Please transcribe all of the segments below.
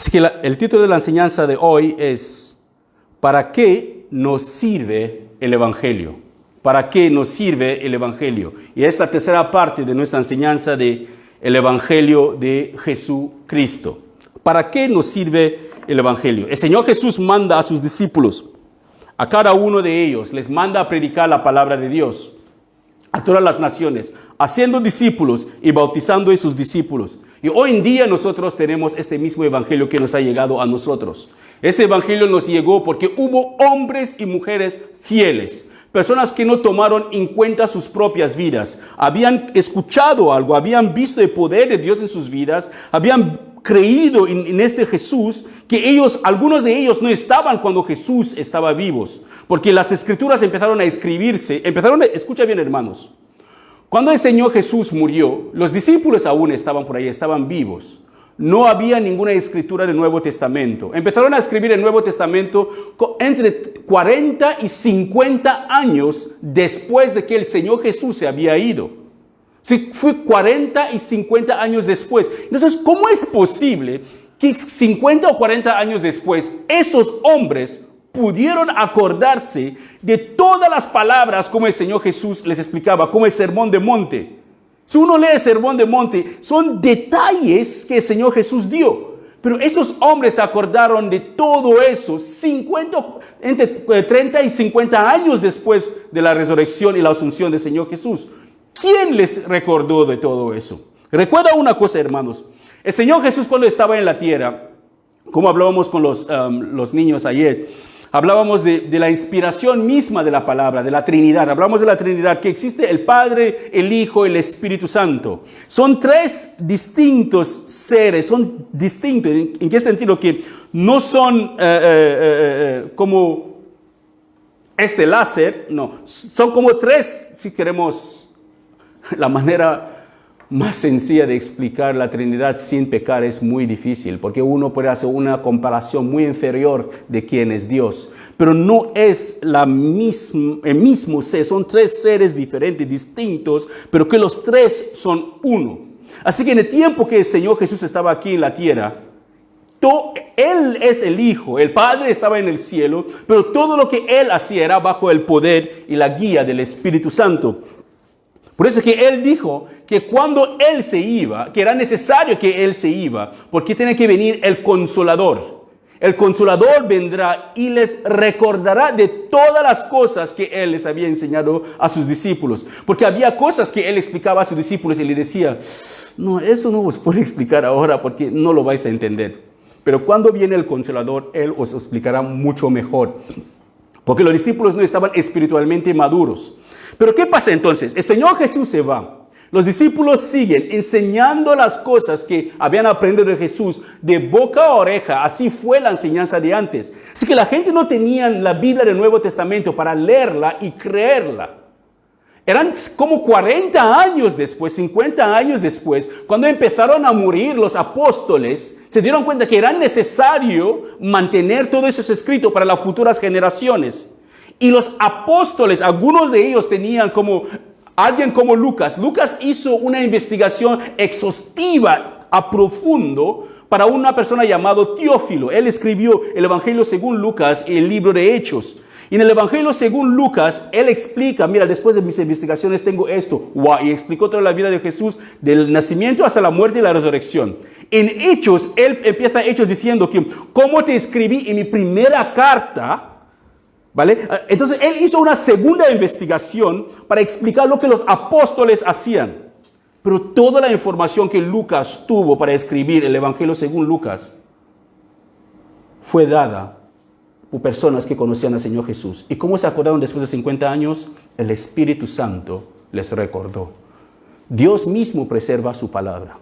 Así que el título de la enseñanza de hoy es ¿para qué nos sirve el Evangelio? ¿Para qué nos sirve el Evangelio? Y es la tercera parte de nuestra enseñanza de el Evangelio de Jesucristo. ¿Para qué nos sirve el Evangelio? El Señor Jesús manda a sus discípulos, a cada uno de ellos, les manda a predicar la palabra de Dios a todas las naciones, haciendo discípulos y bautizando a sus discípulos. Y hoy en día nosotros tenemos este mismo evangelio que nos ha llegado a nosotros. Ese evangelio nos llegó porque hubo hombres y mujeres fieles, personas que no tomaron en cuenta sus propias vidas, habían escuchado algo, habían visto el poder de Dios en sus vidas, habían creído en este Jesús, que algunos de ellos no estaban cuando Jesús estaba vivos, porque las escrituras empezaron a escribirse, escucha bien hermanos, cuando el Señor Jesús murió, los discípulos aún estaban por ahí, estaban vivos, no había ninguna escritura del Nuevo Testamento, empezaron a escribir el Nuevo Testamento entre 40 y 50 años después de que el Señor Jesús se había ido. Sí, fue 40 y 50 años después. Entonces, ¿cómo es posible que 50 o 40 años después esos hombres pudieron acordarse de todas las palabras como el Señor Jesús les explicaba, como el Sermón de Monte? Si uno lee el Sermón de Monte, son detalles que el Señor Jesús dio. Pero esos hombres se acordaron de todo eso entre 30 y 50 años después de la resurrección y la asunción del Señor Jesús. ¿Quién les recordó de todo eso? Recuerda una cosa, hermanos. El Señor Jesús, cuando estaba en la tierra, como hablábamos con los niños ayer, hablábamos de la inspiración misma de la palabra, de la Trinidad. Hablamos de la Trinidad, que existe el Padre, el Hijo, el Espíritu Santo. Son tres distintos seres, son distintos. ¿En qué sentido? Que no son como este láser, no. Son como tres, si queremos. La manera más sencilla de explicar la Trinidad sin pecar es muy difícil, porque uno puede hacer una comparación muy inferior de quién es Dios. Pero no es el mismo ser, son tres seres diferentes, distintos, pero que los tres son uno. Así que en el tiempo que el Señor Jesús estaba aquí en la tierra, Él es el Hijo, el Padre estaba en el cielo, pero todo lo que Él hacía era bajo el poder y la guía del Espíritu Santo. Por eso que Él dijo que cuando Él se iba, que era necesario que Él se iba, porque tiene que venir el Consolador. El Consolador vendrá y les recordará de todas las cosas que Él les había enseñado a sus discípulos. Porque había cosas que Él explicaba a sus discípulos y le decía, no, eso no os puedo explicar ahora porque no lo vais a entender. Pero cuando viene el Consolador, Él os explicará mucho mejor. Porque los discípulos no estaban espiritualmente maduros. Pero ¿qué pasa entonces? El Señor Jesús se va. Los discípulos siguen enseñando las cosas que habían aprendido de Jesús de boca a oreja. Así fue la enseñanza de antes. Así que la gente no tenía la Biblia del Nuevo Testamento para leerla y creerla. Eran como 40 años después, 50 años después, cuando empezaron a morir los apóstoles, se dieron cuenta que era necesario mantener todo eso escrito para las futuras generaciones. Y los apóstoles, algunos de ellos tenían como alguien como Lucas. Lucas hizo una investigación exhaustiva a profundo para una persona llamada Teófilo. Él escribió el Evangelio según Lucas y el libro de Hechos. Y en el Evangelio según Lucas, él explica, mira, después de mis investigaciones tengo esto. Wow, y explicó toda la vida de Jesús, del nacimiento hasta la muerte y la resurrección. En Hechos, él empieza Hechos diciendo que, como te escribí en mi primera carta, ¿vale? Entonces, él hizo una segunda investigación para explicar lo que los apóstoles hacían. Pero toda la información que Lucas tuvo para escribir el Evangelio según Lucas fue dada por personas que conocían al Señor Jesús. ¿Y cómo se acordaron después de 50 años? El Espíritu Santo les recordó. Dios mismo preserva su palabra.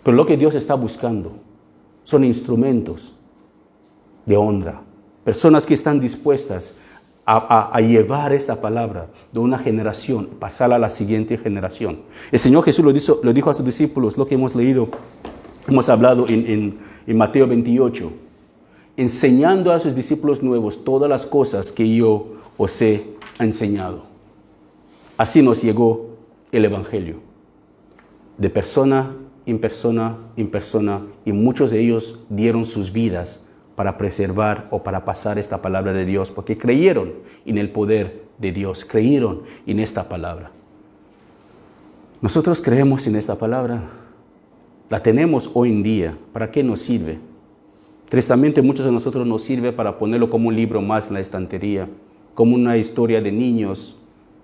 Pero lo que Dios está buscando son instrumentos de honra. Personas que están dispuestas a llevar esa palabra de una generación, pasarla a la siguiente generación. El Señor Jesús lo dijo a sus discípulos, lo que hemos leído, hemos hablado en Mateo 28, enseñando a sus discípulos nuevos todas las cosas que yo os he enseñado. Así nos llegó el Evangelio, de persona en persona, y muchos de ellos dieron sus vidas para preservar o para pasar esta palabra de Dios, porque creyeron en el poder de Dios, creyeron en esta palabra. Nosotros creemos en esta palabra, la tenemos hoy en día. ¿Para qué nos sirve? Tristemente, muchos de nosotros nos sirve para ponerlo como un libro más en la estantería, como una historia de niños.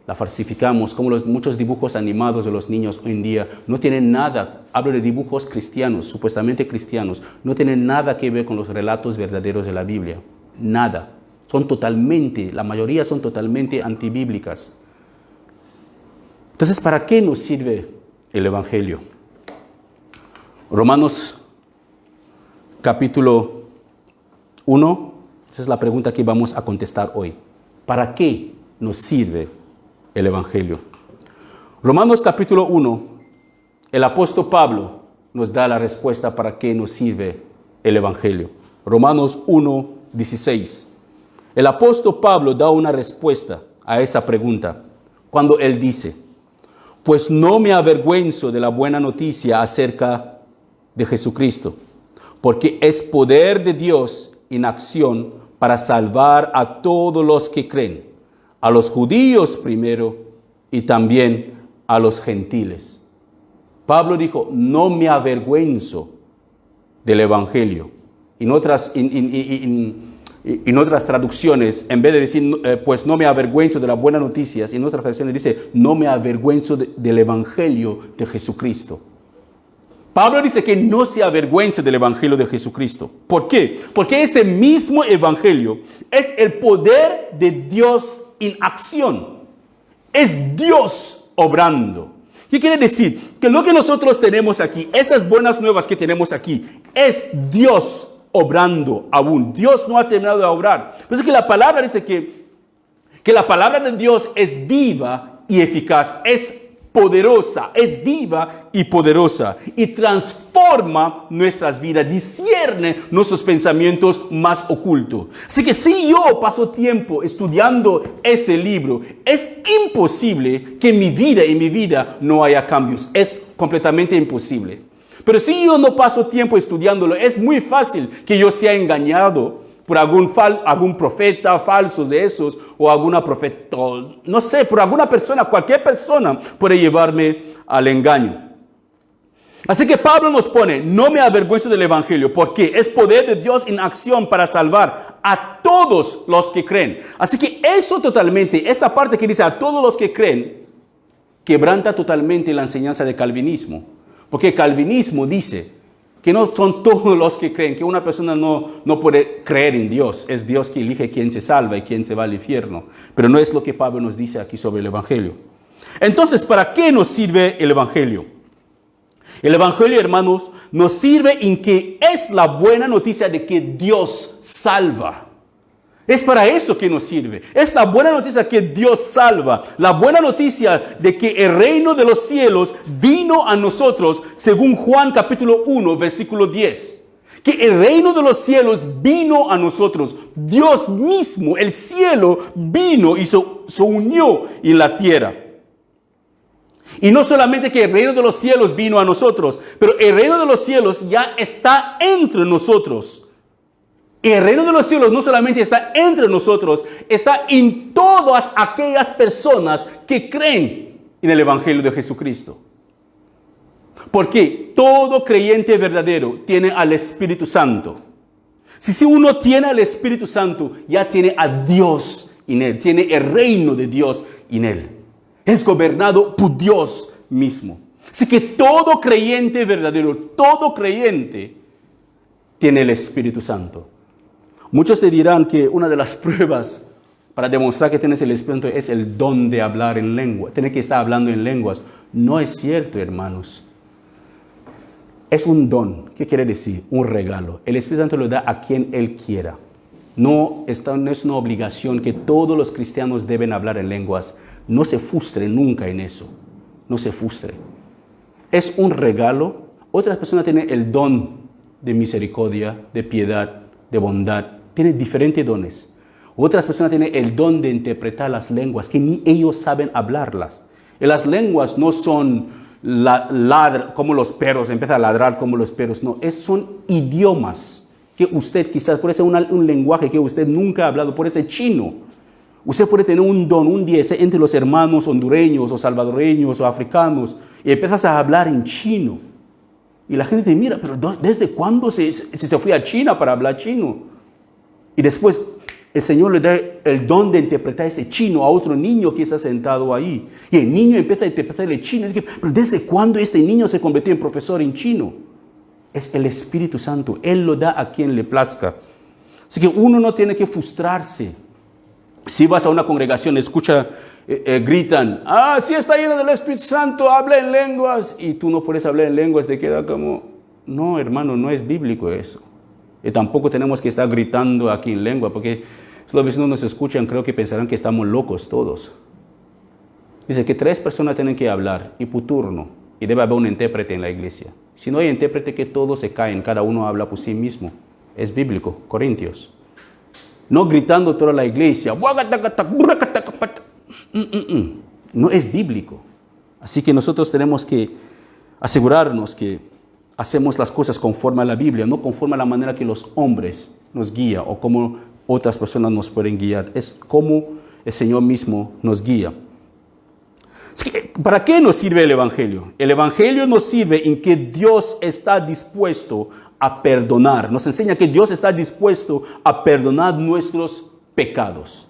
La falsificamos, como muchos dibujos animados de los niños hoy en día no tienen nada, hablo de dibujos cristianos, supuestamente cristianos, no tienen nada que ver con los relatos verdaderos de la Biblia. Nada. La mayoría son totalmente antibíblicas. Entonces, ¿para qué nos sirve el Evangelio? Romanos capítulo 1, esa es la pregunta que vamos a contestar hoy. ¿Para qué nos sirve el Evangelio? Romanos capítulo 1, el apóstol Pablo nos da la respuesta para qué nos sirve el Evangelio. Romanos 1, 16. El apóstol Pablo da una respuesta a esa pregunta cuando él dice: pues no me avergüenzo de la buena noticia acerca de Jesucristo, porque es poder de Dios en acción para salvar a todos los que creen, a los judíos primero y también a los gentiles. Pablo dijo: no me avergüenzo del Evangelio. En otras traducciones, en vez de decir pues no me avergüenzo de las buenas noticias, en otras traducciones dice: no me avergüenzo del Evangelio de Jesucristo. Pablo dice que no se avergüence del Evangelio de Jesucristo. ¿Por qué? Porque este mismo Evangelio es el poder de Dios en acción. Es Dios obrando. ¿Qué quiere decir? Que lo que nosotros tenemos aquí, esas buenas nuevas que tenemos aquí, es Dios obrando aún. Dios no ha terminado de obrar. Por eso que la palabra dice que la palabra de Dios es viva y eficaz. Es poderosa, es viva y poderosa, y transforma nuestras vidas, discierne nuestros pensamientos más ocultos. Así que si yo paso tiempo estudiando ese libro, es imposible que en mi vida no haya cambios. Es completamente imposible. Pero si yo no paso tiempo estudiándolo, es muy fácil que yo sea engañado por algún profeta falso de esos, o alguna profeta, no sé, por alguna persona, cualquier persona puede llevarme al engaño. Así que Pablo nos pone: no me avergüenzo del Evangelio, porque es poder de Dios en acción para salvar a todos los que creen. Así que eso totalmente, esta parte que dice a todos los que creen, quebranta totalmente la enseñanza del calvinismo. Porque el calvinismo dice que no son todos los que creen, que una persona no puede creer en Dios. Es Dios que elige quién se salva y quién se va al infierno. Pero no es lo que Pablo nos dice aquí sobre el Evangelio. Entonces, ¿para qué nos sirve el Evangelio? El Evangelio, hermanos, nos sirve en que es la buena noticia de que Dios salva. Es para eso que nos sirve. Es la buena noticia que Dios salva. La buena noticia de que el reino de los cielos vino a nosotros, según Juan capítulo 1, versículo 10. Que el reino de los cielos vino a nosotros. Dios mismo, el cielo, vino y se unió en la tierra. Y no solamente que el reino de los cielos vino a nosotros, pero el reino de los cielos ya está entre nosotros. El reino de los cielos no solamente está entre nosotros, está en todas aquellas personas que creen en el Evangelio de Jesucristo. Porque todo creyente verdadero tiene al Espíritu Santo. Si uno tiene al Espíritu Santo, ya tiene a Dios en él, tiene el reino de Dios en él. Es gobernado por Dios mismo. Así que todo creyente verdadero, todo creyente tiene el Espíritu Santo. Muchos te dirán que una de las pruebas para demostrar que tienes el Espíritu es el don de hablar en lengua. Tienes que estar hablando en lenguas. No es cierto, hermanos. Es un don. ¿Qué quiere decir? Un regalo. El Espíritu Santo lo da a quien Él quiera. No es una obligación que todos los cristianos deben hablar en lenguas. No se frustre nunca en eso. No se frustre. Es un regalo. Otras personas tienen el don de misericordia, de piedad, de bondad. Tienen diferentes dones. Otras personas tienen el don de interpretar las lenguas que ni ellos saben hablarlas. Y las lenguas no son ladra como los perros, empieza a ladrar como los perros. No, son idiomas que usted quizás, puede ser un lenguaje que usted nunca ha hablado, puede ser chino. Usted puede tener un don, un día entre los hermanos hondureños o salvadoreños o africanos y empiezas a hablar en chino. Y la gente te mira, pero ¿desde cuándo se fue a China para hablar chino? Y después el Señor le da el don de interpretar ese chino a otro niño que está sentado ahí. Y el niño empieza a interpretar el chino. Y dice, pero ¿desde cuándo este niño se convirtió en profesor en chino? Es el Espíritu Santo. Él lo da a quien le plazca. Así que uno no tiene que frustrarse. Si vas a una congregación, escucha, gritan, sí está lleno del Espíritu Santo, habla en lenguas. Y tú no puedes hablar en lenguas, te queda como, no hermano, no es bíblico eso. Y tampoco tenemos que estar gritando aquí en lengua, porque si los vecinos nos escuchan, creo que pensarán que estamos locos todos. Dice que 3 personas tienen que hablar, y por turno, y debe haber un intérprete en la iglesia. Si no hay intérprete, que todos se caen, cada uno habla por sí mismo. Es bíblico, Corintios. No gritando toda la iglesia. No es bíblico. Así que nosotros tenemos que asegurarnos que hacemos las cosas conforme a la Biblia, no conforme a la manera que los hombres nos guían o como otras personas nos pueden guiar. Es como el Señor mismo nos guía. Así que, ¿para qué nos sirve el Evangelio? El Evangelio nos sirve en que Dios está dispuesto a perdonar. Nos enseña que Dios está dispuesto a perdonar nuestros pecados.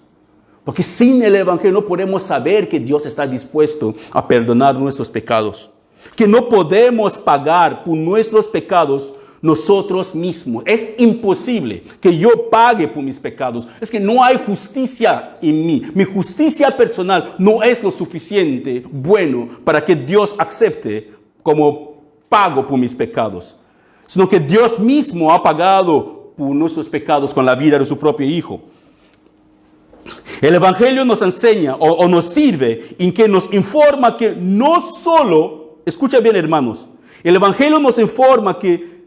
Porque sin el Evangelio no podemos saber que Dios está dispuesto a perdonar nuestros pecados. Que no podemos pagar por nuestros pecados nosotros mismos. Es imposible que yo pague por mis pecados. Es que no hay justicia en mí. Mi justicia personal no es lo suficiente bueno para que Dios acepte como pago por mis pecados. Sino que Dios mismo ha pagado por nuestros pecados con la vida de su propio Hijo. El Evangelio nos enseña o nos sirve en que nos informa que no solo, escucha bien hermanos, el Evangelio nos informa que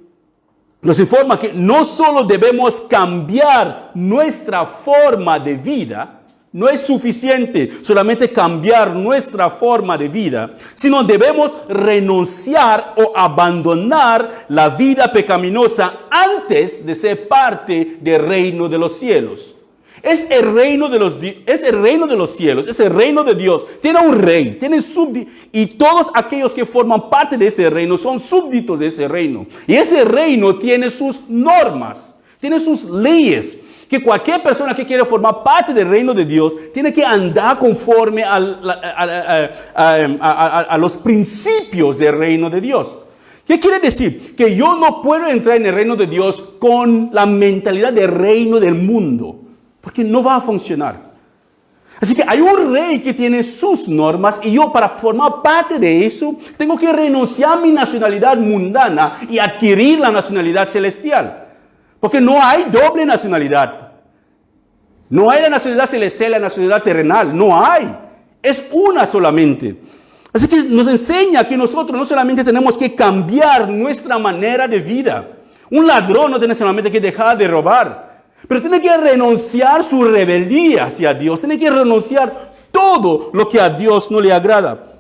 no solo debemos cambiar nuestra forma de vida, no es suficiente solamente cambiar nuestra forma de vida, sino debemos renunciar o abandonar la vida pecaminosa antes de ser parte del reino de los cielos. Es el reino de los cielos, es el reino de Dios. Tiene un rey, tiene súbditos, y todos aquellos que forman parte de ese reino son súbditos de ese reino. Y ese reino tiene sus normas, tiene sus leyes, que cualquier persona que quiere formar parte del reino de Dios tiene que andar conforme a los principios del reino de Dios. ¿Qué quiere decir? Que yo no puedo entrar en el reino de Dios con la mentalidad del reino del mundo. Porque no va a funcionar. Así que hay un rey que tiene sus normas y yo para formar parte de eso tengo que renunciar a mi nacionalidad mundana y adquirir la nacionalidad celestial. Porque no hay doble nacionalidad. No hay la nacionalidad celestial y la nacionalidad terrenal. No hay. Es una solamente. Así que nos enseña que nosotros no solamente tenemos que cambiar nuestra manera de vida. Un ladrón no tiene solamente que dejar de robar. Pero tiene que renunciar su rebeldía hacia Dios. Tiene que renunciar todo lo que a Dios no le agrada.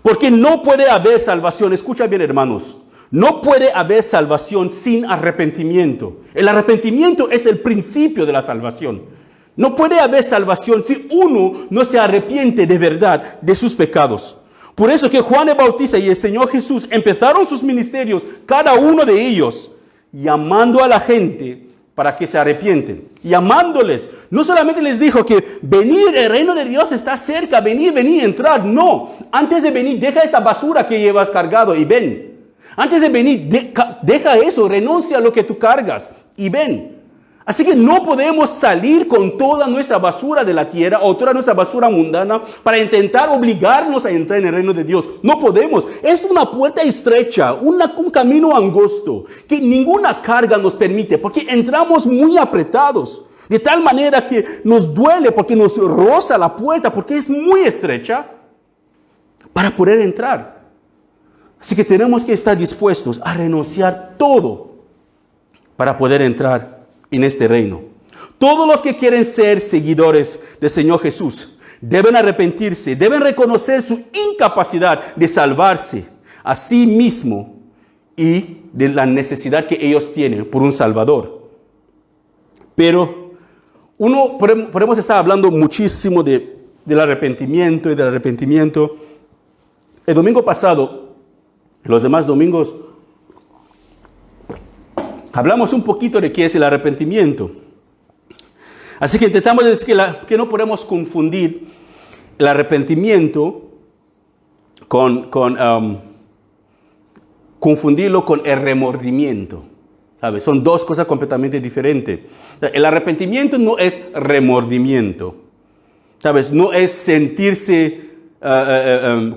Porque no puede haber salvación. Escucha bien, hermanos. No puede haber salvación sin arrepentimiento. El arrepentimiento es el principio de la salvación. No puede haber salvación si uno no se arrepiente de verdad de sus pecados. Por eso que Juan el Bautista y el Señor Jesús empezaron sus ministerios, cada uno de ellos, llamando a la gente para que se arrepienten, llamándoles. No solamente les dijo que venid, el reino de Dios está cerca, venid, entrar. No, antes de venir, deja esa basura que llevas cargado y ven. Antes de venir, deja eso, renuncia a lo que tú cargas y ven. Así que no podemos salir con toda nuestra basura de la tierra o toda nuestra basura mundana para intentar obligarnos a entrar en el reino de Dios. No podemos. Es una puerta estrecha, un camino angosto que ninguna carga nos permite porque entramos muy apretados. De tal manera que nos duele porque nos roza la puerta porque es muy estrecha para poder entrar. Así que tenemos que estar dispuestos a renunciar todo para poder entrar en este reino. Todos los que quieren ser seguidores del Señor Jesús Deben arrepentirse, deben reconocer su incapacidad de salvarse a sí mismo y de la necesidad que ellos tienen por un Salvador. Pero podemos estar hablando muchísimo del arrepentimiento y del arrepentimiento. El domingo pasado, los demás domingos, hablamos un poquito de qué es el arrepentimiento. Así que intentamos decir que no podemos confundir el arrepentimiento confundirlo con el remordimiento. ¿Sabes? Son dos cosas completamente diferentes. El arrepentimiento no es remordimiento. ¿Sabes? No es sentirse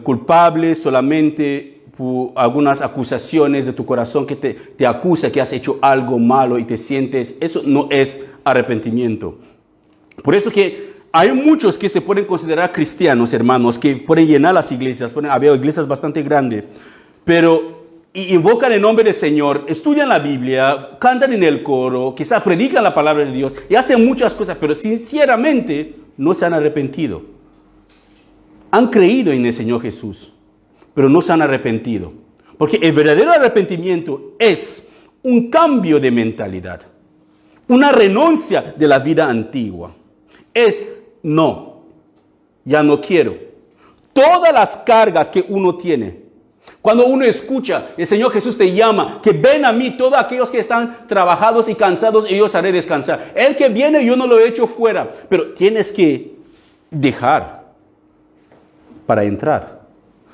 culpable solamente por algunas acusaciones de tu corazón que te acusa que has hecho algo malo y te sientes. Eso no es arrepentimiento. Por eso que hay muchos que se pueden considerar cristianos, hermanos, que pueden llenar las iglesias. Había iglesias bastante grandes, pero invocan el nombre del Señor, estudian la Biblia, cantan en el coro, quizás predican la palabra de Dios y hacen muchas cosas, pero sinceramente no se han arrepentido. Han creído en el Señor Jesús, pero no se han arrepentido. Porque el verdadero arrepentimiento es un cambio de mentalidad, una renuncia de la vida antigua. Es no, ya no quiero. Todas las cargas que uno tiene, cuando uno escucha, el Señor Jesús te llama, que ven a mí todos aquellos que están trabajados y cansados y yo os haré descansar. El que viene yo no lo he hecho fuera, pero tienes que dejar para entrar.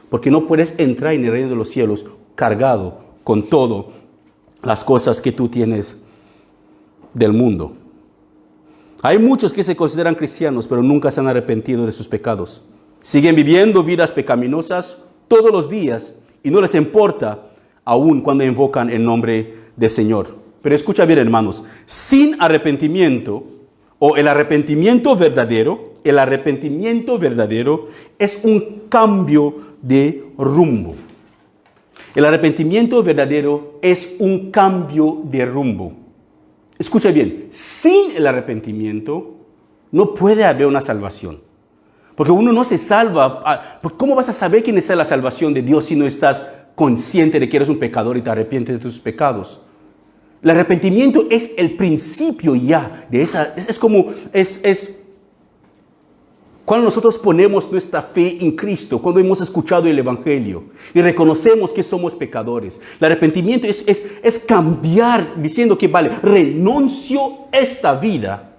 Porque no puedes entrar en el reino de los cielos cargado con todas las cosas que tú tienes del mundo. Hay muchos que se consideran cristianos, pero nunca se han arrepentido de sus pecados. Siguen viviendo vidas pecaminosas todos los días y no les importa aún cuando invocan el nombre del Señor. Pero escucha bien, hermanos, sin arrepentimiento o el arrepentimiento verdadero es un cambio de rumbo. El arrepentimiento verdadero es un cambio de rumbo. Escucha bien, sin el arrepentimiento no puede haber una salvación. Porque uno no se salva. ¿Cómo vas a saber quién es la salvación de Dios si no estás consciente de que eres un pecador y te arrepientes de tus pecados? El arrepentimiento es el principio ya de esa. Es como cuando nosotros ponemos nuestra fe en Cristo, cuando hemos escuchado el Evangelio y reconocemos que somos pecadores. El arrepentimiento es cambiar diciendo que vale, renuncio esta vida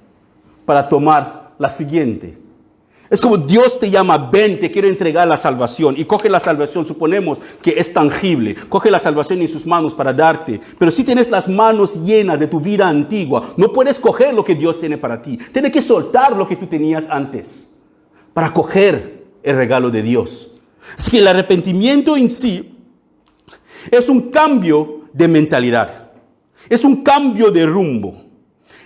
para tomar la siguiente. Es como Dios te llama, ven, te quiero entregar la salvación. Y coge la salvación, suponemos que es tangible. Coge la salvación en sus manos para darte. Pero si tienes las manos llenas de tu vida antigua, no puedes coger lo que Dios tiene para ti. Tienes que soltar lo que tú tenías antes para coger el regalo de Dios. Así que el arrepentimiento en sí es un cambio de mentalidad. Es un cambio de rumbo.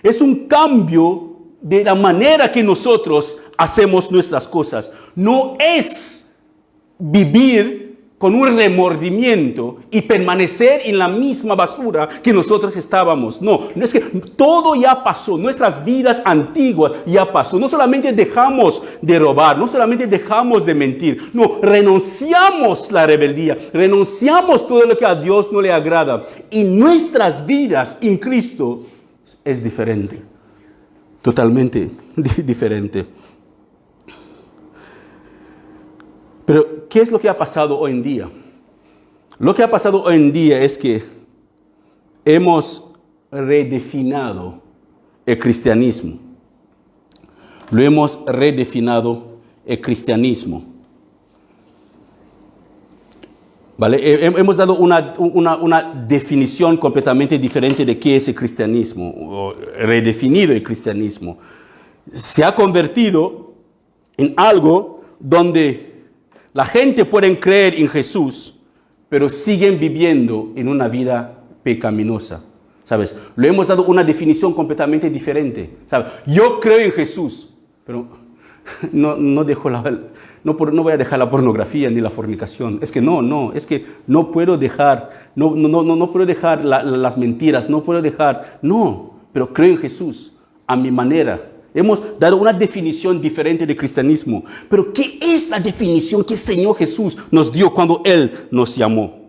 Es un cambio de la manera que nosotros hacemos nuestras cosas. No es vivir con un remordimiento y permanecer en la misma basura que nosotros estábamos. No es que todo ya pasó, nuestras vidas antiguas ya pasó. No solamente dejamos de robar, no solamente dejamos de mentir, no, renunciamos la rebeldía, renunciamos todo lo que a Dios no le agrada. Y nuestras vidas en Cristo es diferente, totalmente diferente. Pero, ¿qué es lo que ha pasado hoy en día? Lo que ha pasado hoy en día es que hemos redefinido el cristianismo. Lo hemos redefinido el cristianismo. ¿Vale? Hemos dado una definición completamente diferente de qué es el cristianismo, o redefinido el cristianismo. Se ha convertido en algo donde la gente puede creer en Jesús, pero siguen viviendo en una vida pecaminosa, ¿sabes? Le hemos dado una definición completamente diferente, ¿sabes? Yo creo en Jesús, pero no voy a dejar la pornografía ni la fornicación. Es que es que no puedo dejar, no puedo dejar las mentiras, no puedo dejar, pero creo en Jesús a mi manera. Hemos dado una definición diferente de cristianismo. Pero ¿qué es la definición que el Señor Jesús nos dio cuando Él nos llamó?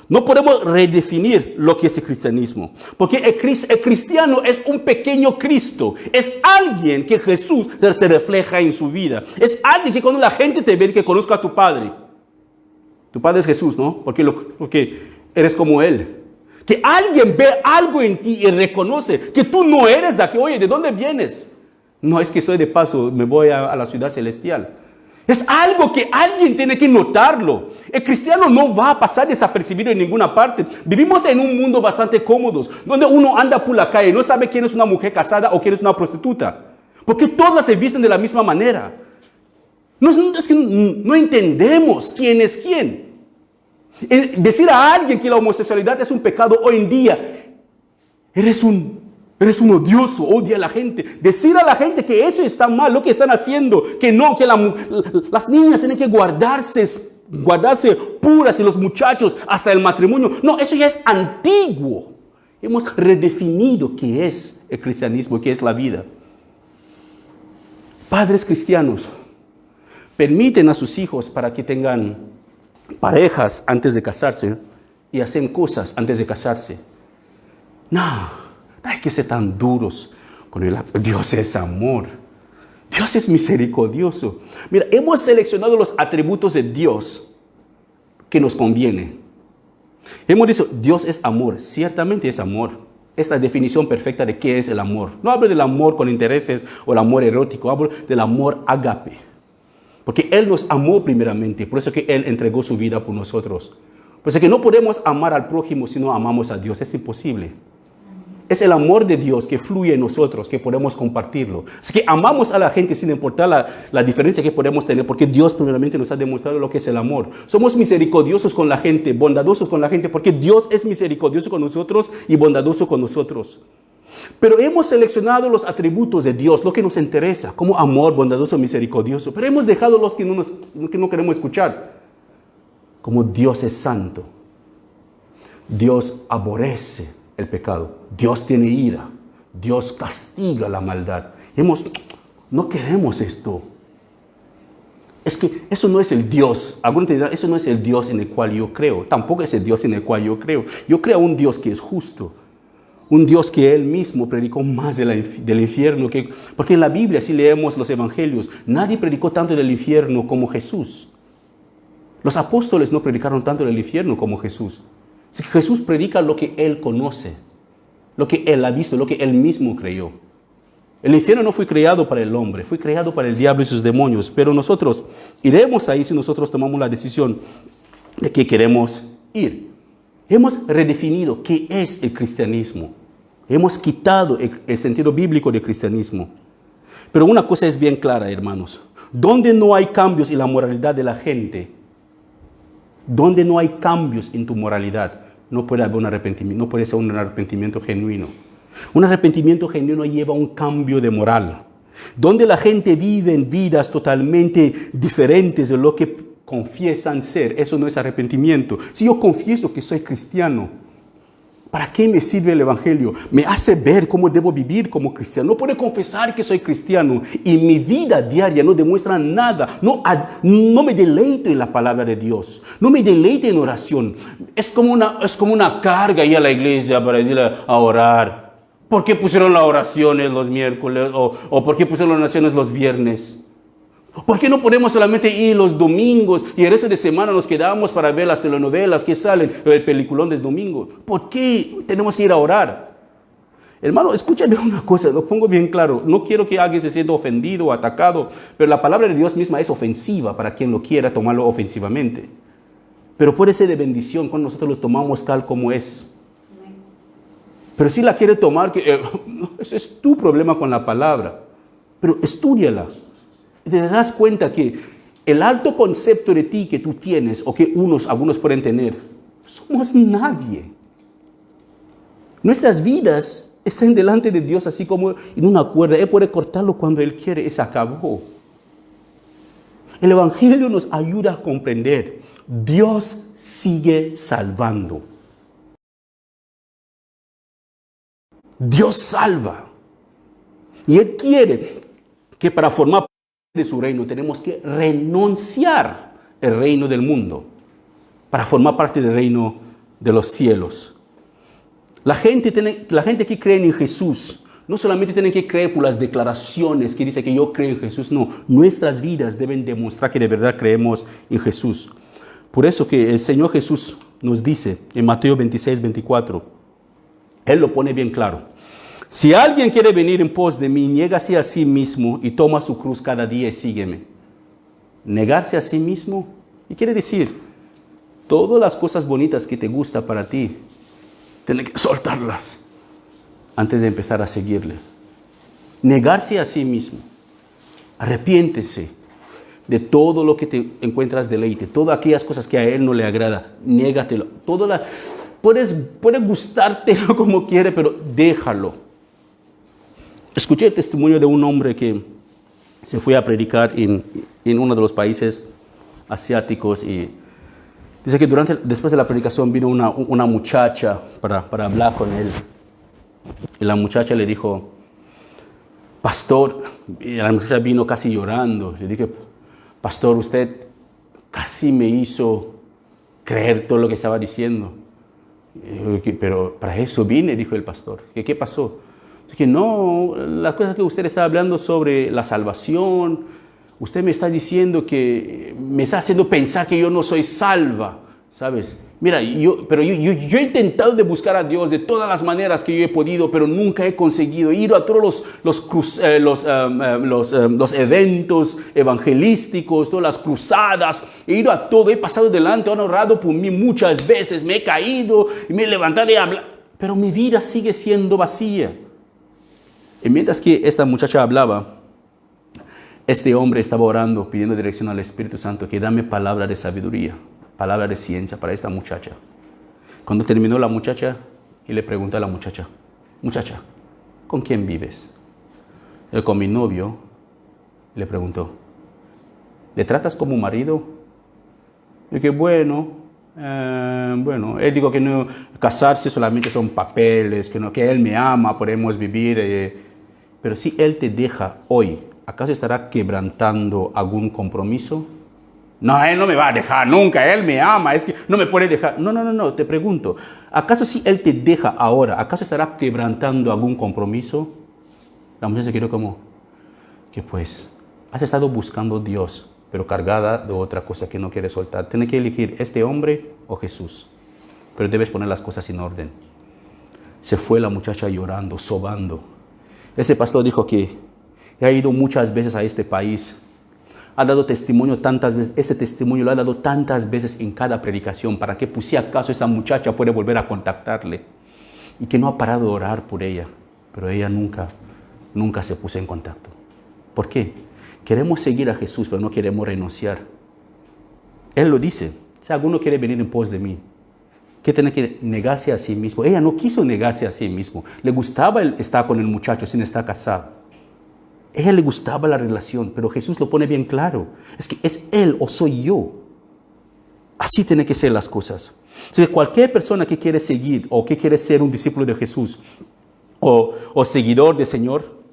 No podemos redefinir lo que es el cristianismo. Porque el cristiano es un pequeño Cristo. Es alguien que Jesús se refleja en su vida. Es alguien que cuando la gente te ve, que conozca a tu Padre. Tu Padre es Jesús, ¿no? Porque eres como Él. Que alguien ve algo en ti y reconoce que tú no eres de aquí. Oye, ¿de dónde vienes? No, es que estoy de paso, me voy a la ciudad celestial. Es algo que alguien tiene que notarlo. El cristiano no va a pasar desapercibido en ninguna parte. Vivimos en un mundo bastante cómodo, donde uno anda por la calle y no sabe quién es una mujer casada o quién es una prostituta. Porque todas se visten de la misma manera. Es que no entendemos quién es quién. Decir a alguien que la homosexualidad es un pecado hoy en día, eres un odioso, odia a la gente. Decir a la gente que eso está mal, lo que están haciendo, que no, que las niñas tienen que guardarse puras y los muchachos hasta el matrimonio. No, eso ya es antiguo. Hemos redefinido qué es el cristianismo, qué es la vida. Padres cristianos permiten a sus hijos para que tengan parejas antes de casarse y hacen cosas antes de casarse. No hay que ser tan duros con él. Dios es amor. Dios es misericordioso. Mira, hemos seleccionado los atributos de Dios que nos conviene. Hemos dicho, Dios es amor. Ciertamente es amor. Es la definición perfecta de qué es el amor. No hablo del amor con intereses o el amor erótico. Hablo del amor ágape. Porque Él nos amó primeramente. Por eso que Él entregó su vida por nosotros. Por eso que no podemos amar al prójimo si no amamos a Dios. Es imposible. Es el amor de Dios que fluye en nosotros, que podemos compartirlo. Así que amamos a la gente sin importar la diferencia que podemos tener, porque Dios primeramente nos ha demostrado lo que es el amor. Somos misericordiosos con la gente, bondadosos con la gente, porque Dios es misericordioso con nosotros y bondadoso con nosotros. Pero hemos seleccionado los atributos de Dios, lo que nos interesa, como amor, bondadoso, misericordioso. Pero hemos dejado los que no queremos escuchar, como Dios es santo. Dios aborrece el pecado. Dios tiene ira. Dios castiga la maldad. No queremos esto. Es que eso no es el Dios. Algunos te dirán, eso no es el Dios en el cual yo creo. Tampoco es el Dios en el cual yo creo. Yo creo a un Dios que es justo. Un Dios que Él mismo predicó más del infierno. Porque en la Biblia, si leemos los evangelios, nadie predicó tanto del infierno como Jesús. Los apóstoles no predicaron tanto del infierno como Jesús. Jesús predica lo que Él conoce, lo que Él ha visto, lo que Él mismo creyó. El infierno no fue creado para el hombre, fue creado para el diablo y sus demonios. Pero nosotros iremos ahí si nosotros tomamos la decisión de que queremos ir. Hemos redefinido qué es el cristianismo. Hemos quitado el sentido bíblico del cristianismo. Pero una cosa es bien clara, hermanos. Donde no hay cambios en la moralidad de la gente, donde no hay cambios en tu moralidad, no puede haber un arrepentimiento, no puede ser un arrepentimiento genuino. Un arrepentimiento genuino lleva a un cambio de moral. Donde la gente vive en vidas totalmente diferentes de lo que confiesan ser, eso no es arrepentimiento. Si yo confieso que soy cristiano, ¿para qué me sirve el evangelio? Me hace ver cómo debo vivir como cristiano. No puedo confesar que soy cristiano y mi vida diaria no demuestra nada. No me deleito en la palabra de Dios. No me deleito en oración. Es como una carga ir a la iglesia para ir a orar. ¿Por qué pusieron las oraciones los miércoles? ¿O por qué pusieron las oraciones los viernes? ¿Por qué no podemos solamente ir los domingos y el resto de semana nos quedamos para ver las telenovelas que salen, el peliculón del domingo? ¿Por qué tenemos que ir a orar? Hermano, escúchame una cosa, lo pongo bien claro. No quiero que alguien se sienta ofendido o atacado, pero la palabra de Dios misma es ofensiva para quien lo quiera tomarlo ofensivamente. Pero puede ser de bendición cuando nosotros los tomamos tal como es. Pero si la quiere tomar, ese es tu problema con la palabra. Pero estúdiala. Te das cuenta que el alto concepto de ti que tú tienes o que algunos pueden tener, somos nadie. Nuestras vidas están delante de Dios así como en una cuerda. Él puede cortarlo cuando Él quiere y se acabó. El Evangelio nos ayuda a comprender. Dios sigue salvando. Dios salva. Y Él quiere que para formar parte de su reino tenemos que renunciar el reino del mundo para formar parte del reino de los cielos. La gente que cree en Jesús no solamente tiene que creer por las declaraciones que dice que yo creo en Jesús, no, nuestras vidas deben demostrar que de verdad creemos en Jesús. Por eso que el Señor Jesús nos dice en Mateo 26, 24, Él lo pone bien claro. Si alguien quiere venir en pos de mí, niégase a sí mismo y toma su cruz cada día y sígueme. Negarse a sí mismo, y quiere decir, todas las cosas bonitas que te gustan para ti, tienes que soltarlas antes de empezar a seguirle. Negarse a sí mismo. Arrepiéntese de todo lo que te encuentras deleite, todas aquellas cosas que a Él no le agrada. Niégatelo. Puedes gustártelo como quiere, pero déjalo. Escuché el testimonio de un hombre que se fue a predicar en uno de los países asiáticos y dice que después de la predicación vino una muchacha para hablar con él. Y la muchacha le dijo, pastor, y la muchacha vino casi llorando. Le dije, pastor, usted casi me hizo creer todo lo que estaba diciendo. Pero para eso vine, dijo el pastor. ¿Qué pasó? Que no, las cosas que usted está hablando sobre la salvación, usted me está diciendo que me está haciendo pensar que yo no soy salva, ¿sabes? Mira, yo he intentado de buscar a Dios de todas las maneras que yo he podido, pero nunca he conseguido. He ido a todos los eventos evangelísticos, todas las cruzadas, he ido a todo, he pasado delante, han orado por mí muchas veces, me he caído, me he levantado y he hablado, pero mi vida sigue siendo vacía. Y mientras que esta muchacha hablaba, este hombre estaba orando, pidiendo dirección al Espíritu Santo, que dame palabra de sabiduría, palabra de ciencia para esta muchacha. Cuando terminó la muchacha, y le preguntó a la muchacha, muchacha, ¿con quién vives? Él, con mi novio. Le preguntó, ¿le tratas como marido? Y que bueno, él dijo que no, casarse solamente son papeles, que él me ama, podemos vivir. Pero si él te deja hoy, ¿acaso estará quebrantando algún compromiso? No, él no me va a dejar nunca, él me ama, es que no me puede dejar. No, te pregunto, ¿acaso si él te deja ahora, acaso estará quebrantando algún compromiso? La mujer se quedó como, que pues, has estado buscando a Dios, pero cargada de otra cosa que no quieres soltar. Tienes que elegir este hombre o Jesús, pero debes poner las cosas en orden. Se fue la muchacha llorando, sobando. Ese pastor dijo que ha ido muchas veces a este país, ha dado testimonio tantas veces, ese testimonio lo ha dado tantas veces en cada predicación, para que pues, si acaso esa muchacha puede volver a contactarle, y que no ha parado de orar por ella, pero ella nunca se puso en contacto. ¿Por qué? Queremos seguir a Jesús, pero no queremos renunciar. Él lo dice, si alguno quiere venir en pos de mí, que tiene que negarse a sí mismo. Ella no quiso negarse a sí mismo. Le gustaba estar con el muchacho sin estar casado. A ella le gustaba la relación, pero Jesús lo pone bien claro. Es que es él o soy yo. Así tienen que ser las cosas. Entonces, cualquier persona que quiere seguir o que quiere ser un discípulo de Jesús o seguidor del Señor,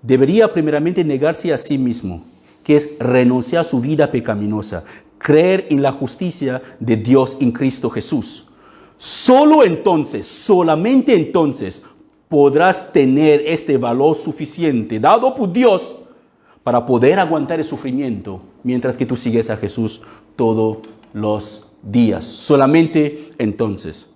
debería primeramente negarse a sí mismo, que es renunciar a su vida pecaminosa, creer en la justicia de Dios en Cristo Jesús. Solo entonces, solamente entonces, podrás tener este valor suficiente dado por Dios para poder aguantar el sufrimiento mientras que tú sigues a Jesús todos los días. Solamente entonces.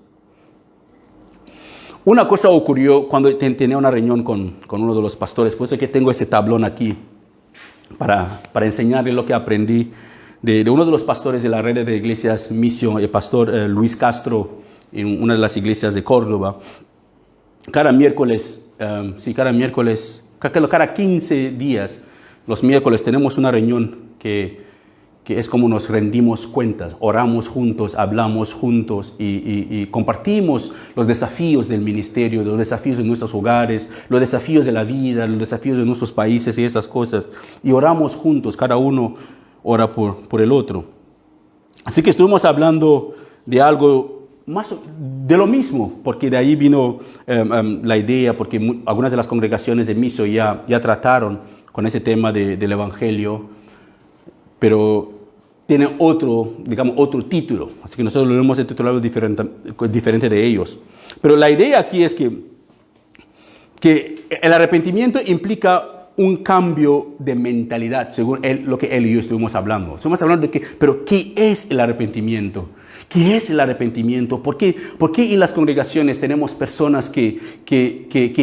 Una cosa ocurrió cuando tenía una reunión con uno de los pastores, por eso es que tengo ese tablón aquí para enseñarle lo que aprendí de uno de los pastores de la red de iglesias Misión, el pastor Luis Castro, en una de las iglesias de Córdoba. Cada 15 días, los miércoles tenemos una reunión que es como nos rendimos cuentas, oramos juntos, hablamos juntos y compartimos los desafíos del ministerio, los desafíos de nuestros hogares, los desafíos de la vida, los desafíos de nuestros países y estas cosas. Y oramos juntos, cada uno ora por el otro. Así que estuvimos hablando de algo más de lo mismo, porque de ahí vino la idea, porque algunas de las congregaciones de Miso ya trataron ese tema del Evangelio, pero tiene otro, digamos, otro título. Así que nosotros lo hemos titulado diferente de ellos. Pero la idea aquí es que el arrepentimiento implica un cambio de mentalidad, según lo que él y yo estuvimos hablando. Estuvimos hablando de pero ¿qué es el arrepentimiento? ¿Qué es el arrepentimiento? ¿Por qué en las congregaciones tenemos personas que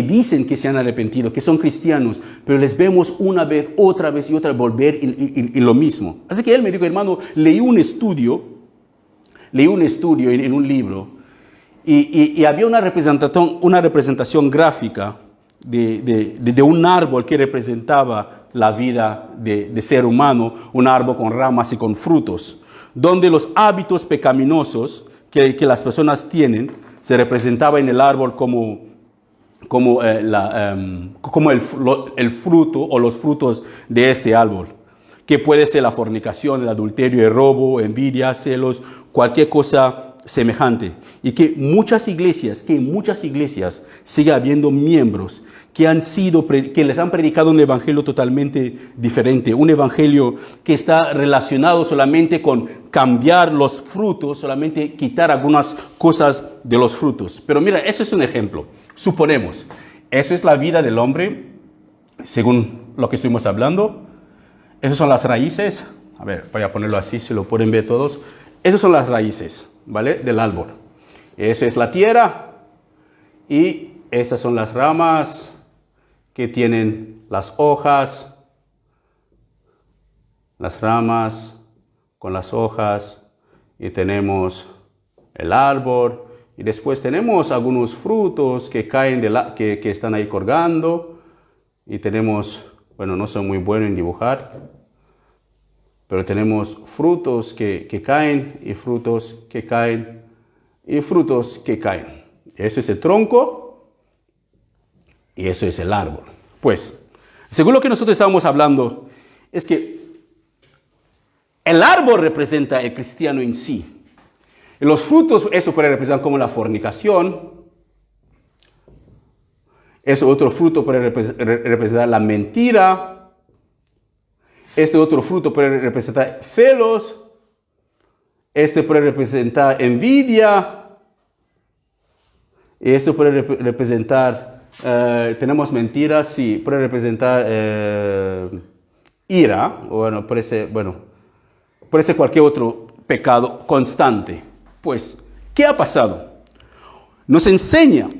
dicen que se han arrepentido, que son cristianos, pero les vemos una vez, otra vez y otra vez volver y lo mismo? Así que él me dijo, hermano, leí un estudio en un libro y había una representación gráfica de un árbol que representaba la vida de ser humano, un árbol con ramas y con frutos, donde los hábitos pecaminosos que las personas tienen se representaba en el árbol como el fruto o los frutos de este árbol, que puede ser la fornicación, el adulterio, el robo, envidia, celos, cualquier cosa semejante. Y que en muchas iglesias sigue habiendo miembros que les han predicado un evangelio totalmente diferente, un evangelio que está relacionado solamente con cambiar los frutos, solamente quitar algunas cosas de los frutos. Pero mira, eso es un ejemplo. Suponemos, eso es la vida del hombre, según lo que estuvimos hablando. Esas son las raíces. A ver, voy a ponerlo así, si lo pueden ver todos. Esas son las raíces, ¿vale? Del árbol. Esa es la tierra y esas son las ramas que tienen las hojas, las ramas con las hojas, y tenemos el árbol, y después tenemos algunos frutos que caen que están ahí colgando, y tenemos, bueno, no soy muy bueno en dibujar, pero tenemos frutos que caen, y frutos que caen, y frutos que caen. Ese es el tronco, y eso es el árbol. Pues, según lo que nosotros estábamos hablando, es que el árbol representa el cristiano en sí. Y los frutos, eso puede representar como la fornicación. Eso otro fruto puede representar la mentira. Este otro fruto puede representar celos. Este puede representar envidia. Y esto puede representar... tenemos mentiras, sí, puede representar ira, bueno, puede ser cualquier otro pecado constante. Pues, ¿qué ha pasado? Nos enseña,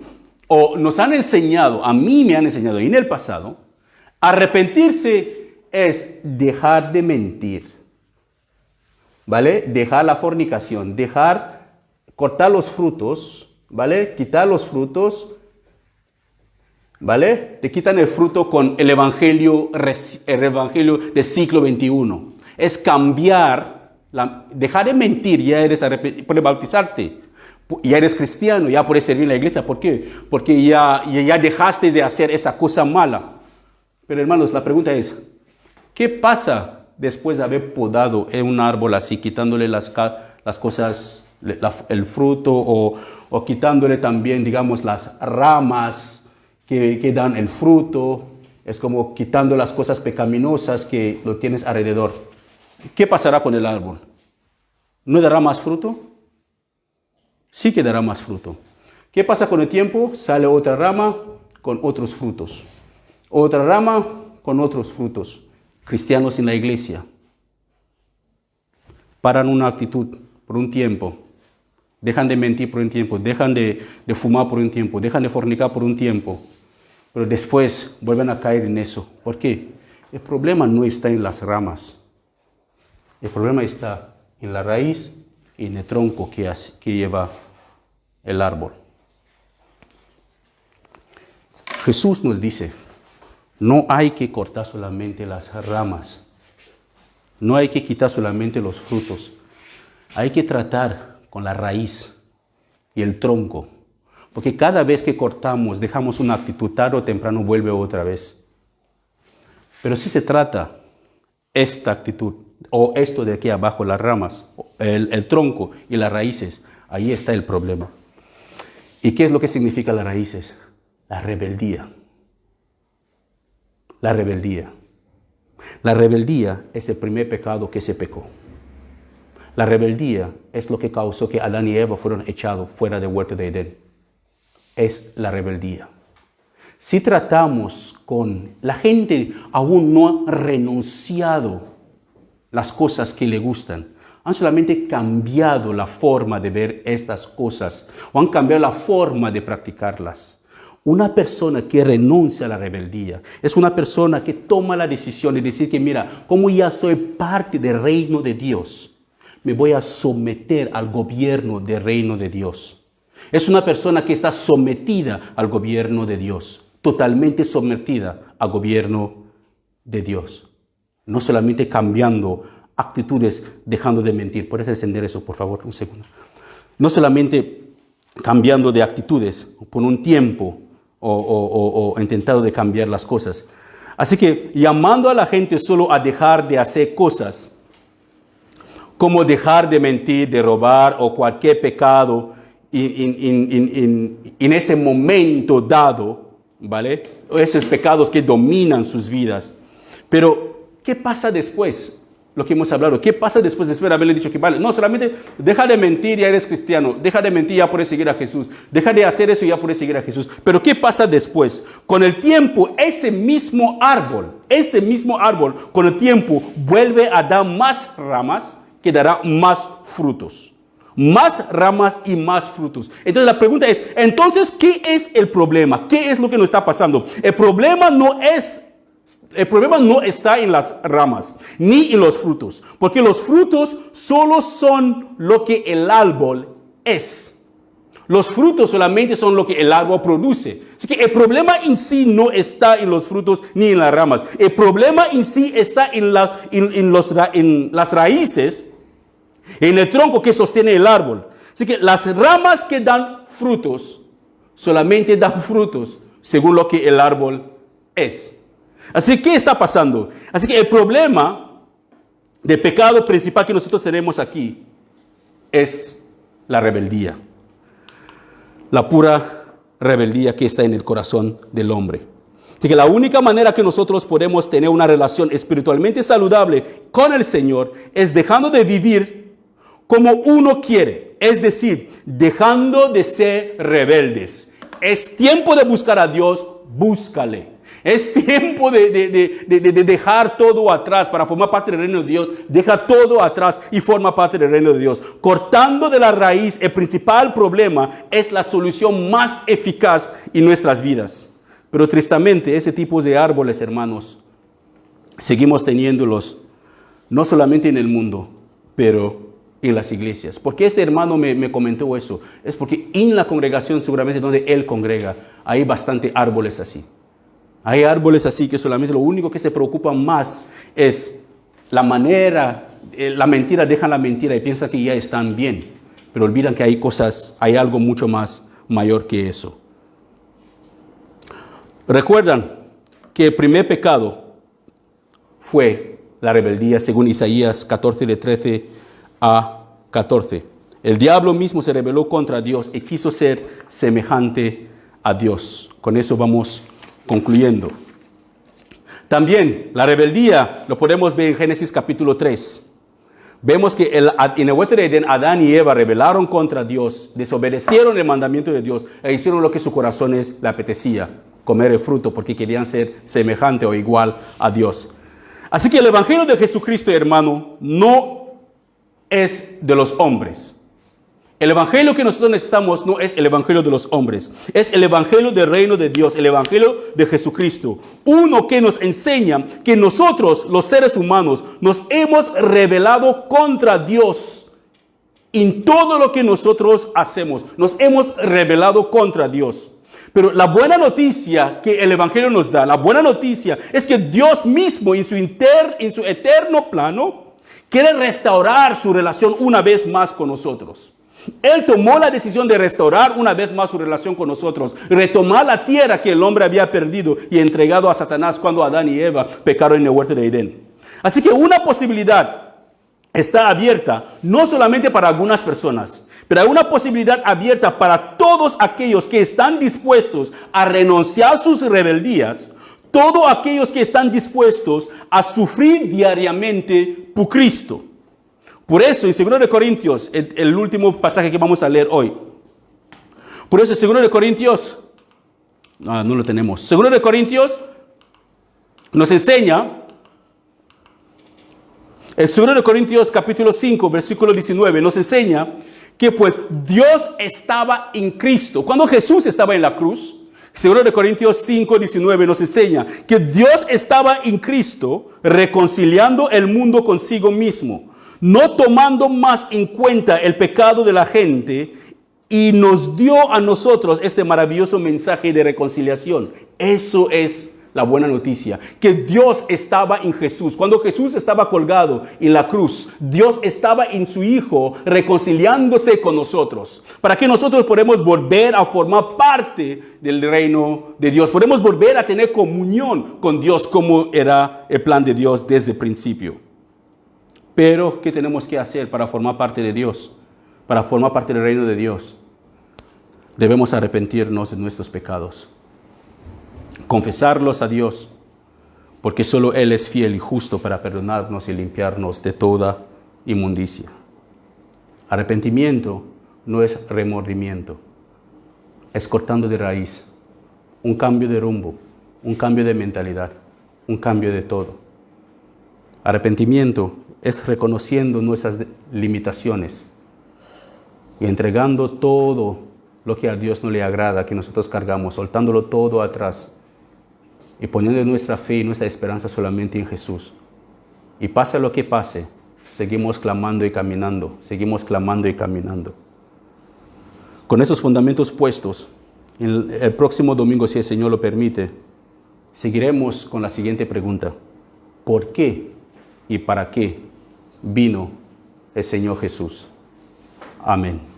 o nos han enseñado, a mí me han enseñado en el pasado, arrepentirse es dejar de mentir, ¿vale? Dejar la fornicación, cortar los frutos, ¿vale? Quitar los frutos, ¿vale? Te quitan el fruto con el evangelio del siglo XXI. Es cambiar, dejar de mentir, ya eres puedes bautizarte, ya eres cristiano, ya puedes servir en la iglesia. ¿Por qué? Porque ya dejaste de hacer esa cosa mala. Pero hermanos, la pregunta es, ¿qué pasa después de haber podado un árbol así, quitándole las cosas, el fruto, o quitándole también, digamos, las ramas que dan el fruto? Es como quitando las cosas pecaminosas que lo tienes alrededor. ¿Qué pasará con el árbol? ¿No dará más fruto? Sí que dará más fruto. ¿Qué pasa con el tiempo? Sale otra rama con otros frutos. Otra rama con otros frutos. Cristianos en la iglesia paran una actitud por un tiempo. Dejan de mentir por un tiempo. Dejan de fumar por un tiempo. Dejan de fornicar por un tiempo. Pero después vuelven a caer en eso. ¿Por qué? El problema no está en las ramas. El problema está en la raíz y en el tronco que lleva el árbol. Jesús nos dice, no hay que cortar solamente las ramas. No hay que quitar solamente los frutos. Hay que tratar con la raíz y el tronco. Porque cada vez que cortamos, dejamos una actitud, tarde o temprano vuelve otra vez. Pero si se trata esta actitud, o esto de aquí abajo, las ramas, el tronco y las raíces, ahí está el problema. ¿Y qué es lo que significa las raíces? La rebeldía. La rebeldía. La rebeldía es el primer pecado que se pecó. La rebeldía es lo que causó que Adán y Eva fueron echados fuera del huerto de Edén. Es la rebeldía. Si tratamos con la gente, aún no ha renunciado las cosas que le gustan. Han solamente cambiado la forma de ver estas cosas o han cambiado la forma de practicarlas. Una persona que renuncia a la rebeldía es una persona que toma la decisión de decir que mira, como ya soy parte del reino de Dios, me voy a someter al gobierno del reino de Dios. Es una persona que está sometida al gobierno de Dios, totalmente sometida al gobierno de Dios. No solamente cambiando actitudes, dejando de mentir. ¿Puedes encender eso, por favor? Un segundo. No solamente cambiando de actitudes por un tiempo o intentando de cambiar las cosas. Así que llamando a la gente solo a dejar de hacer cosas, como dejar de mentir, de robar o cualquier pecado en ese momento dado, ¿vale? Esos pecados que dominan sus vidas. Pero, ¿qué pasa después? Lo que hemos hablado. ¿Qué pasa después de haberle dicho que vale? No, solamente deja de mentir y ya eres cristiano. Deja de mentir y ya puedes seguir a Jesús. Deja de hacer eso y ya puedes seguir a Jesús. Pero ¿qué pasa después? Con el tiempo, ese mismo árbol, con el tiempo vuelve a dar más ramas que dará más frutos. Más ramas y más frutos. Entonces la pregunta es, entonces, ¿qué es el problema? ¿Qué es lo que nos está pasando? El problema no está en las ramas, ni en los frutos. Porque los frutos solo son lo que el árbol es. Los frutos solamente son lo que el árbol produce. Así que el problema en sí no está en los frutos ni en las ramas. El problema en sí está en las raíces, en el tronco que sostiene el árbol. Así que las ramas que dan frutos, solamente dan frutos según lo que el árbol es. Así que, ¿qué está pasando? Así que el problema de pecado principal que nosotros tenemos aquí es la rebeldía. La pura rebeldía que está en el corazón del hombre. Así que la única manera que nosotros podemos tener una relación espiritualmente saludable con el Señor es dejando de vivir como uno quiere, es decir, dejando de ser rebeldes. Es tiempo de buscar a Dios, búscale. Es tiempo de dejar todo atrás para formar parte del reino de Dios. Deja todo atrás y forma parte del reino de Dios. Cortando de la raíz el principal problema es la solución más eficaz en nuestras vidas. Pero tristemente ese tipo de árboles, hermanos, seguimos teniéndolos no solamente en el mundo, pero en las iglesias. Porque este hermano me comentó eso. Es porque en la congregación, seguramente donde él congrega, hay bastante árboles así. Hay árboles así que solamente lo único que se preocupan más es la manera, la mentira, dejan la mentira y piensan que ya están bien. Pero olvidan que hay algo mucho más mayor que eso. Recuerdan que el primer pecado fue la rebeldía, según Isaías 14, de 13 a 14. El diablo mismo se rebeló contra Dios y quiso ser semejante a Dios. Con eso vamos concluyendo. También la rebeldía lo podemos ver en Génesis capítulo 3. Vemos que en el huerto de Edén, Adán y Eva rebelaron contra Dios, desobedecieron el mandamiento de Dios e hicieron lo que su corazón les apetecía, comer el fruto porque querían ser semejante o igual a Dios. Así que el evangelio de Jesucristo, hermano, no es de los hombres. El evangelio que nosotros necesitamos no es el evangelio de los hombres, es el evangelio del reino de Dios, el evangelio de Jesucristo. Uno que nos enseña que nosotros, los seres humanos, nos hemos rebelado contra Dios. En todo lo que nosotros hacemos, nos hemos rebelado contra Dios. Pero la buena noticia que el evangelio nos da, la buena noticia es que Dios mismo en su eterno plano quiere restaurar su relación una vez más con nosotros. Él tomó la decisión de restaurar una vez más su relación con nosotros, retomar la tierra que el hombre había perdido y entregado a Satanás cuando Adán y Eva pecaron en el huerto de Edén. Así que una posibilidad está abierta, no solamente para algunas personas, pero hay una posibilidad abierta para todos aquellos que están dispuestos a renunciar a sus rebeldías, todos aquellos que están dispuestos a sufrir diariamente por Cristo. Por eso, en 2 de Corintios, el último pasaje que vamos a leer hoy. Por eso, en 2 de Corintios, no lo tenemos. 2 de Corintios nos enseña, el 2 de Corintios capítulo 5, versículo 19, nos enseña que pues Dios estaba en Cristo. Cuando Jesús estaba en la cruz, 2 de Corintios 5, 19 nos enseña que Dios estaba en Cristo reconciliando el mundo consigo mismo, no tomando más en cuenta el pecado de la gente, y nos dio a nosotros este maravilloso mensaje de reconciliación. Eso es la buena noticia, que Dios estaba en Jesús. Cuando Jesús estaba colgado en la cruz, Dios estaba en su Hijo reconciliándose con nosotros, para que nosotros podamos volver a formar parte del reino de Dios. Podemos volver a tener comunión con Dios como era el plan de Dios desde el principio. Pero, ¿qué tenemos que hacer para formar parte de Dios? Para formar parte del reino de Dios, debemos arrepentirnos de nuestros pecados, confesarlos a Dios, porque solo Él es fiel y justo para perdonarnos y limpiarnos de toda inmundicia. Arrepentimiento no es remordimiento, es cortando de raíz, un cambio de rumbo, un cambio de mentalidad, un cambio de todo. Arrepentimiento es reconociendo nuestras limitaciones y entregando todo lo que a Dios no le agrada, que nosotros cargamos, soltándolo todo atrás y poniendo nuestra fe y nuestra esperanza solamente en Jesús. Y pase lo que pase, seguimos clamando y caminando, seguimos clamando y caminando. Con esos fundamentos puestos, el próximo domingo, si el Señor lo permite, seguiremos con la siguiente pregunta: ¿por qué y para qué vino el Señor Jesús? Amén.